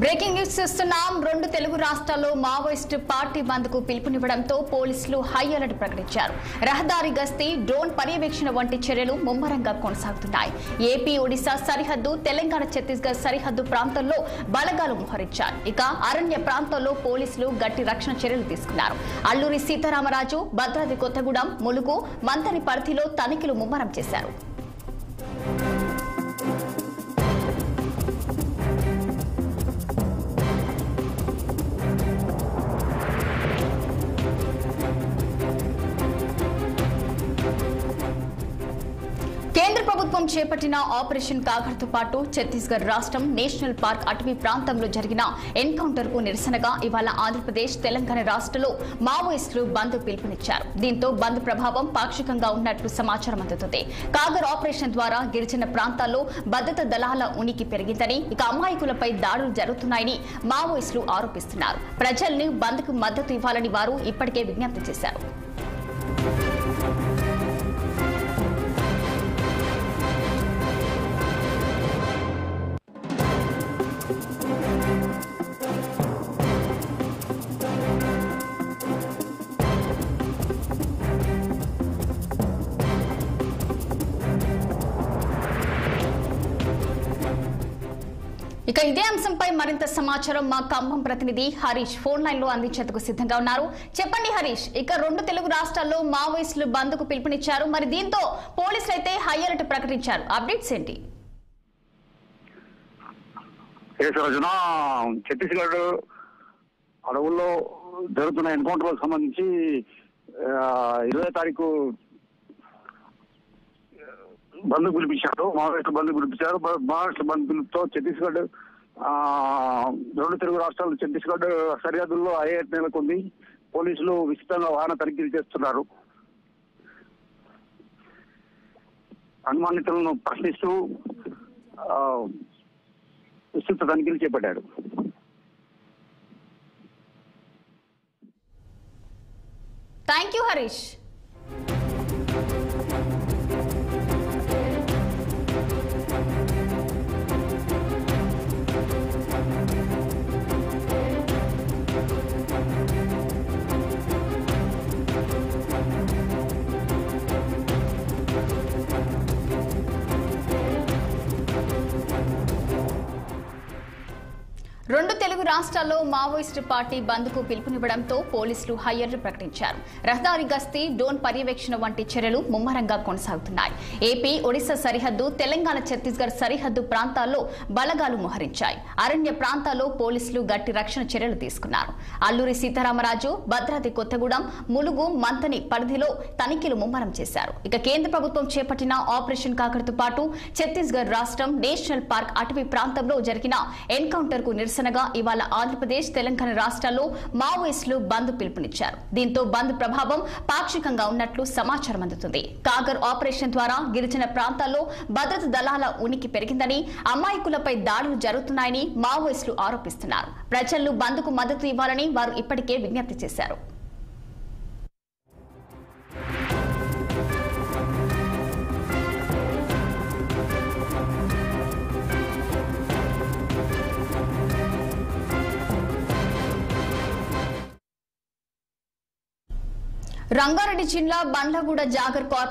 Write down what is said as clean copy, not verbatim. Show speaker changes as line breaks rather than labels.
Breaking news చూస్తున్నాం. రెండు తెలుగు రాష్ట్రాల్లో మావోయిస్టు పార్టీ బంద్ కు పిలుపునివ్వడంతో పోలీసులు హై అలర్ట్ ప్రకటించారు. రహదారి గస్తీ, డ్రోన్ పర్యవేక్షణ వంటి చర్యలు ముమ్మరంగా కొనసాగుతున్నాయి. ఏపీ, ఒడిశా సరిహద్దు, తెలంగాణ, ఛత్తీస్గఢ్ సరిహద్దు ప్రాంతాల్లో బలగాలు మోహరించారు. ఇక అరణ్య ప్రాంతాల్లో పోలీసులు గట్టి రక్షణ చర్యలు తీసుకున్నారు. అల్లూరి సీతారామరాజు, భద్రాద్రి కొత్తగూడెం, ములుగు, మంతని పరిధిలో తనిఖీలు ముమ్మరం చేశారు. కేంద్ర ప్రభుత్వం చేపట్టిన ఆపరేషన్ కాకర్తో పాటు ఛత్తీస్గఢ్ రాష్ట్రం నేషనల్ పార్క్ అటవీ ప్రాంతంలో జరిగిన ఎన్కౌంటర్ కు నిరసనగా ఇవాళ ఆంధ్రప్రదేశ్, తెలంగాణ రాష్ట్రాల్లో మావోయిస్టులు బంద్ పిలుపునిచ్చారు. దీంతో బంద్ ప్రభావం పాక్షికంగా ఉన్నట్లు సమాచారం అందుతుంది. కాగర్ ఆపరేషన్ ద్వారా గిరిజన ప్రాంతాల్లో భద్రతా దళాల ఉనికి పెరిగిందని, ఇక అమాయకులపై దాడులు జరుగుతున్నాయని మావోయిస్టులు ఆరోపిస్తున్నారు. ప్రజల్ని బంద్ కు మద్దతు ఇవ్వాలని వారు ఇప్పటికే విజ్ఞప్తి చేశారు. ఇక ఇదే అంశంపై మరింత సమాచారం మా ఖమ్మం ప్రతినిధి హరీష్ ఫోన్ లైన్ లో అందించేందుకు సిద్ధంగా ఉన్నారు. చెప్పండి హరీష్, ఇక రెండు తెలుగు రాష్ట్రాల్లో మావోయిస్టులు బంద్ కు పిలుపునిచ్చారు. మరి దీంతో పోలీసులు అయితే హై అలర్ట్ ప్రకటించారు. అప్డేట్స్ ఏంటి?
ఛత్తీస్గఢ్ అడవుల్లో జరుగుతున్న ఎన్కౌంటర్లకు సంబంధించి 20వ తారీఖు బంద్ పిలిపించారు. మావోయిస్టు బంద్ పిలిపించారు. మావోయిస్టు బంద్ పిలుపుతో ఛత్తీస్గఢ్ రెండు తెలుగు రాష్ట్రాలు ఛత్తీస్గఢ్ సరిహద్దుల్లో హైఅలర్ట్ నెలకొంది. పోలీసులు విస్తృతంగా వాహన తనిఖీలు చేస్తున్నారు. అనుమానితులను ప్రశ్నిస్తూ విస్తృత తనిఖీలు చేపట్టారు.
Thank you Harish. రెండు తెలుగు రాష్ట్రాల్లో మావోయిస్టు పార్టీ బంద్ కు పిలుపునివ్వడంతో పోలీసులు హై అలర్ట్ ప్రకటించారు. రహదారి గస్తీ, డ్రోన్ పర్యవేక్షణ వంటి చర్యలు ముమ్మరంగా కొనసాగుతున్నాయి. ఏపీ, ఒడిశా సరిహద్దు, తెలంగాణ, ఛత్తీస్గఢ్ సరిహద్దు ప్రాంతాల్లో బలగాలు మోహరించాయి. అరణ్య ప్రాంతాల్లో పోలీసులు గట్టి రక్షణ చర్యలు తీసుకున్నారు. అల్లూరి సీతారామరాజు, భద్రాద్రి కొత్తగూడెం, ములుగు, మంతని పరిధిలో తనిఖీలు ముమ్మరం చేశారు. ఇక కేంద్ర ప్రభుత్వం చేపట్టిన ఆపరేషన్ కాకర్తో పాటు ఛత్తీస్గఢ్ రాష్ట్రం నేషనల్ పార్క్ అటవీ ప్రాంతంలో జరిగిన ఎన్కౌంటర్ కు నిరసనగా ఇవాళ ఆంధ్రప్రదేశ్, తెలంగాణ రాష్ట్రాల్లో మావోయిస్టులు బంద్ పిలుపునిచ్చారు. దీంతో బంద్ ప్రభావం పాక్షికంగా ఉన్నట్లు సమాచారం అందుతుంది. కాగర్ ఆపరేషన్ ద్వారా గిరిజన ప్రాంతాల్లో భద్రతా దళాల ఉనికి పెరిగిందని, అమాయకులపై దాడులు జరుగుతున్నాయని మావోయిస్టులు ఆరోపిస్తున్నారు. ప్రజలు బంద్ కు మద్దతు ఇవ్వాలని వారు ఇప్పటికే విజ్ఞప్తి చేశారు. రంగారెడ్డి జిల్లా బండ్లగూడ జాగర్ కార్పొరేషన్